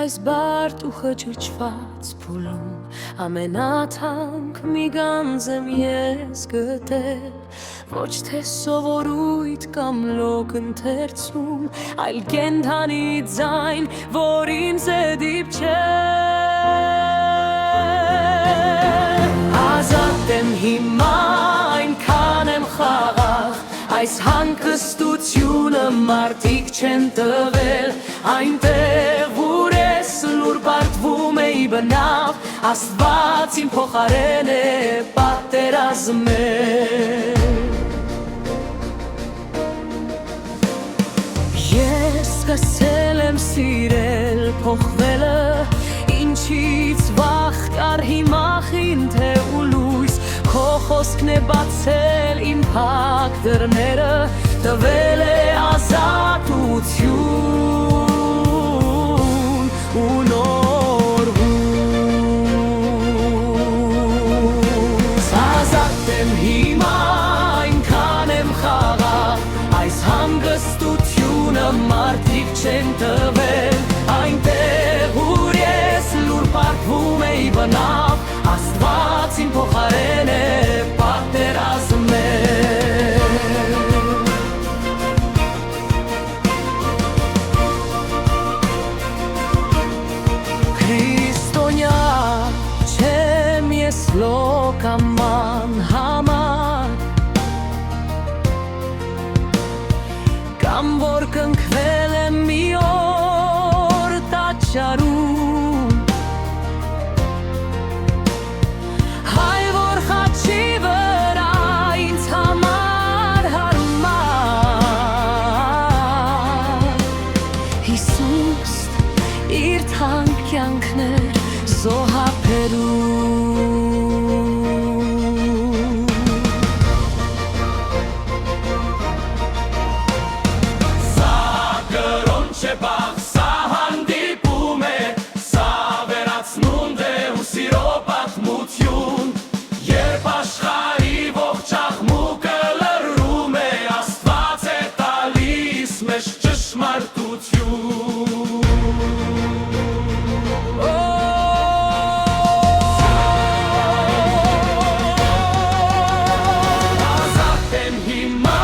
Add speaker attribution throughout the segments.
Speaker 1: այս բարդ ու խճճված փուլում ամենաթանկ մի գանձ եմ ես գտել, ոչ թե սովորույթ կամ լոկ ընթերցում, այլ կենդանի ձայն, որ ինձ է դիպչել։ Ազատ եմ հիմա, այնքան եմ խաղաղ, այս հանգստությունը մարդիկ չեն տվել, այնտեղ ուր ես լուր պարտվում էի բնավ, Աստված իմ փոխարեն է պատերազմել։ Ես սկսել եմ սիրել փոխվելը, ինչից վախ կար հիմա խինդ է ու լույս, քո խոսքն է բացել իմ փակ դռները, տվել է ազատություն ու նոր հույս։ Ազատ եմ հիմա, այնքան եմ խաղաղ, այս հանգստությունը մարդիկ չեն տվել, այնտեղ ուր ես լուր պարտվում էի բնավ, Աստված իմ փոխարեն է պատերազմել։ Քրիստոնյա չեմ ես լոկաման համար, կամ որ կնքվել եմ մի օր տաճարում, հայ որ խաչի վրա ինձ համար հարմար, Հիսուս իր թանկ կյանքներ զոհաբերում։
Speaker 2: Սա կրոն չէ բաղ, սա հանդիպում է, սա վերացնունդ է ու սիրո պատմություն, երբ աշխարհի ողջ աղմուկը լռում է, Աստված է տալիս մեզ ճշմարտություն։ Ազատ եմ հիմա,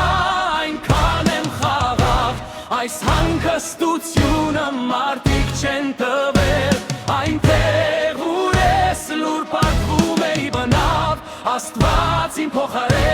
Speaker 2: այնքան եմ խաղաղ, այս հանգստությունը մարդիկ չեն տվել, այնտեղ ուր ես լուր պարտվում էի բնավ, Աստված իմ փոխարեն